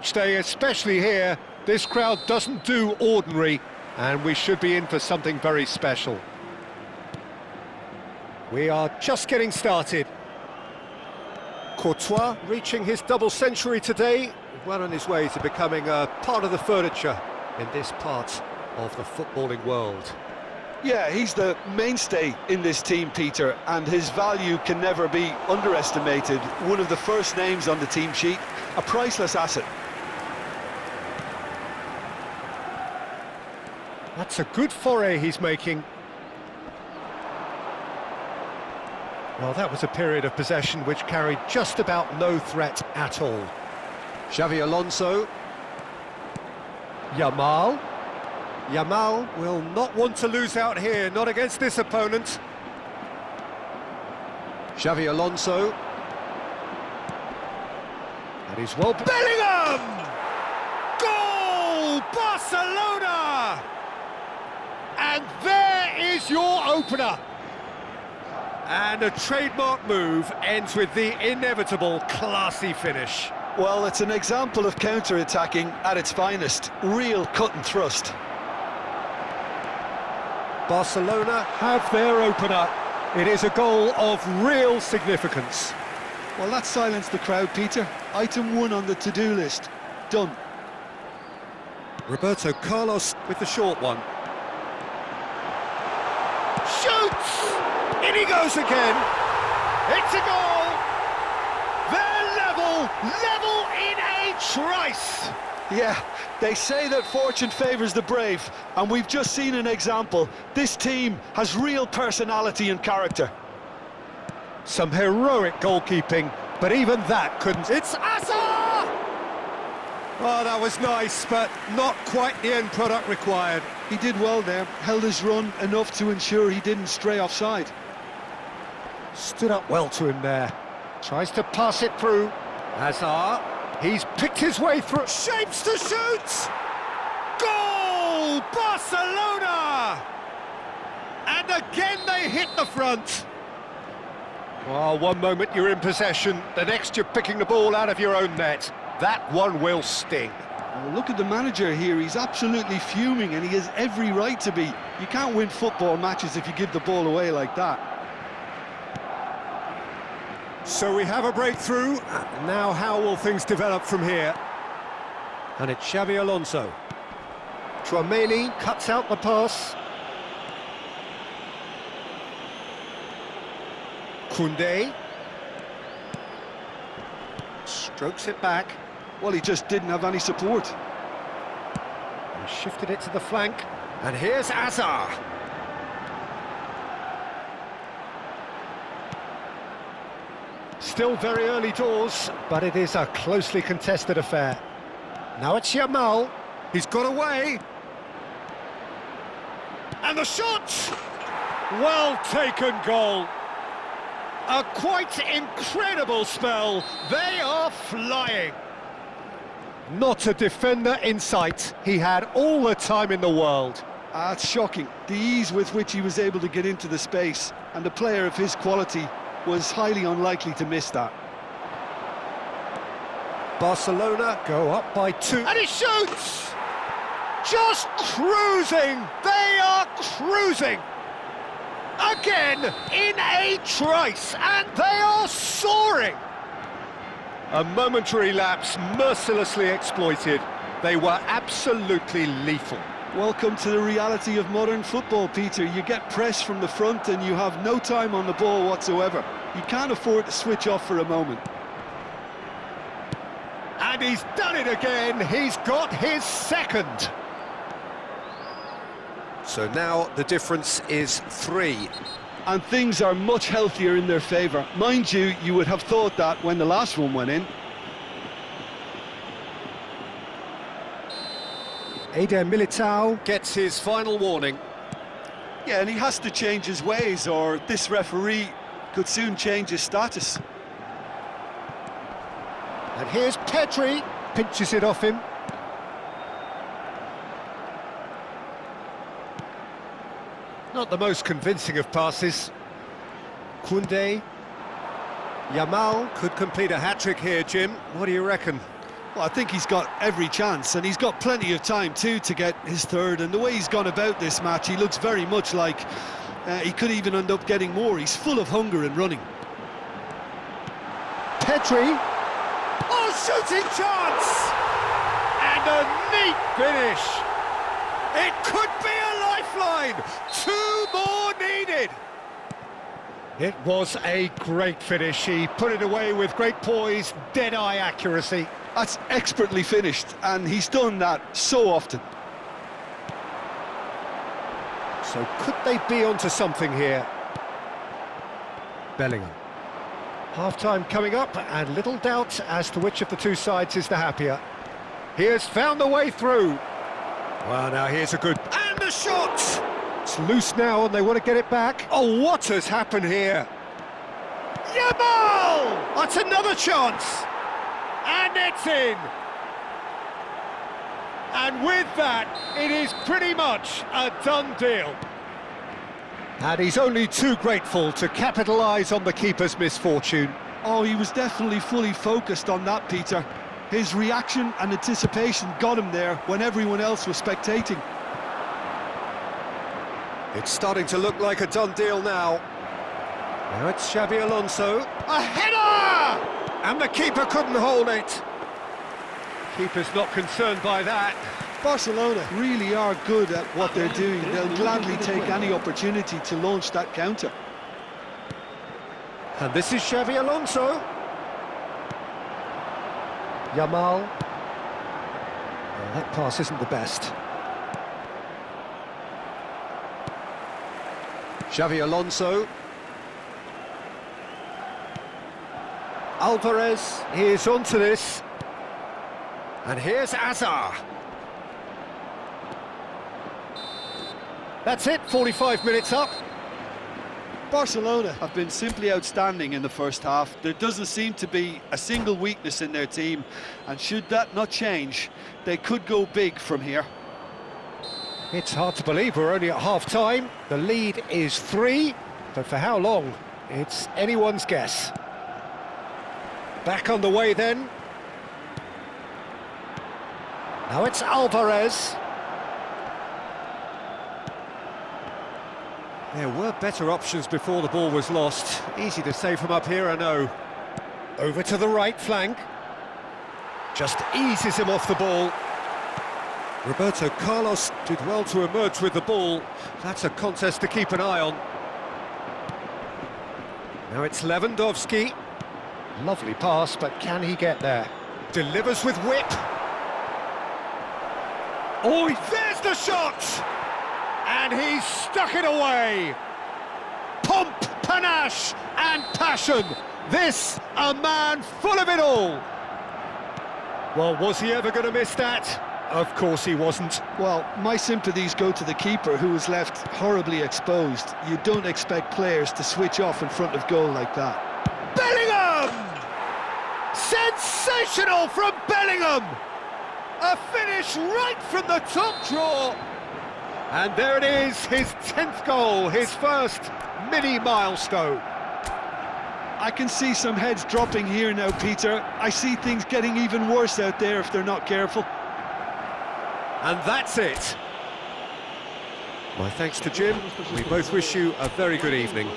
match day, especially here. This crowd doesn't do ordinary, and we should be in for something very special. We are just getting started. Courtois reaching his double century today, well on his way to becoming a part of the furniture in this part of the footballing world. Yeah, he's the mainstay in this team, Peter, and his value can never be underestimated. One of the first names on the team sheet, a priceless asset. That's a good foray he's making. Well, that was a period of possession which carried just about no threat at all. Xavi Alonso. Yamal. Yamal will not want to lose out here, not against this opponent. Xavi Alonso. And he's well... Bellingham! Goal! Barcelona! And there is your opener. And a trademark move ends with the inevitable classy finish. Well, it's an example of counter-attacking at its finest. Real cut and thrust. Barcelona have their opener. It is a goal of real significance. Well, that silenced the crowd, Peter. Item 1 on the to-do list. Done. Roberto Carlos with the short one. Shoots! In he goes again. It's a goal. They're level in a trice. Yeah, they say that fortune favours the brave, and we've just seen an example. This team has real personality and character. Some heroic goalkeeping, but even that couldn't... It's Hazard! Oh, that was nice, but not quite the end product required. He did well there, held his run enough to ensure he didn't stray offside. Stood up well to him there. Tries to pass it through. Hazard, he's picked his way through. Shapes to shoot! Goal! Barcelona! And again they hit the front. Well, one moment you're in possession, the next you're picking the ball out of your own net. That one will sting. Well, look at the manager here, he's absolutely fuming and he has every right to be. You can't win football matches if you give the ball away like that. So we have a breakthrough. Now how will things develop from here? And it's Xavi Alonso. Tchouaméni cuts out the pass. Koundé. Strokes it back. Well, he just didn't have any support. He shifted it to the flank. And here's Hazard. Still very early doors, but it is a closely contested affair. Now it's Yamal. He's got away. And the shot! Well taken goal. A quite incredible spell. They are flying. Not a defender in sight. He had all the time in the world. It's shocking. The ease with which he was able to get into the space, and a player of his quality was highly unlikely to miss that. Barcelona go up by 2. And he shoots! Just cruising! They are cruising! Again, in a trice, and they are soaring! A momentary lapse mercilessly exploited. They were absolutely lethal. Welcome to the reality of modern football, Peter. You get press from the front and you have no time on the ball whatsoever. You can't afford to switch off for a moment. And he's done it again. He's got his second. So now the difference is 3. And things are much healthier in their favour. Mind you, you would have thought that when the last one went in. Eder Militao gets his final warning. Yeah, and he has to change his ways, or this referee could soon change his status. And here's Pedri, pinches it off him. Not the most convincing of passes. Koundé. Yamal could complete a hat-trick here, Jim. What do you reckon? Well, I think he's got every chance, and he's got plenty of time too to get his third. And the way he's gone about this match, he looks very much like he could even end up getting more. He's full of hunger and running. Pedri. Oh, shooting chance! And a neat finish. It could be a lifeline. 2 more needed. It was a great finish. He put it away with great poise, dead-eye accuracy. That's expertly finished, and he's done that so often. So could they be onto something here? Bellingham. Half-time coming up, and little doubt as to which of the two sides is the happier. He has found the way through. Well, now here's a good... And the shot! It's loose now, and they want to get it back. Oh, what has happened here? Yamal! That's another chance! And it's in! And with that, it is pretty much a done deal. And he's only too grateful to capitalise on the keeper's misfortune. Oh, he was definitely fully focused on that, Peter. His reaction and anticipation got him there when everyone else was spectating. It's starting to look like a done deal now. Now it's Xabi Alonso. A header! And the keeper couldn't hold it. Keeper's not concerned by that. Barcelona really are good at what they're doing. They'll gladly take any opportunity to launch that counter. And this is Xabi Alonso. Yamal. Well, that pass isn't the best. Xabi Alonso. Alvarez, he is onto this. And here's Azar. That's it, 45 minutes up. Barcelona have been simply outstanding in the first half. There doesn't seem to be a single weakness in their team, and should that not change, they could go big from here. It's hard to believe we're only at half-time. The lead is 3, but for how long? It's anyone's guess. Back on the way then. Now it's Alvarez. There were better options before the ball was lost. Easy to say from up here, I know. Over to the right flank. Just eases him off the ball. Roberto Carlos did well to emerge with the ball. That's a contest to keep an eye on. Now it's Lewandowski. Lovely pass, but can he get there? Delivers with whip. Oh, there's the shot! And he's stuck it away. Pomp, panache and passion. This, a man full of it all. Well, was he ever going to miss that? Of course he wasn't. Well, my sympathies go to the keeper, who was left horribly exposed. You don't expect players to switch off in front of goal like that. Bellingham! Sensational from Bellingham! A finish right from the top draw. And there it is, his 10th goal, his first mini milestone. I can see some heads dropping here now, Peter. I see things getting even worse out there if they're not careful. And that's it. My thanks to Jim. We both wish you a very good evening.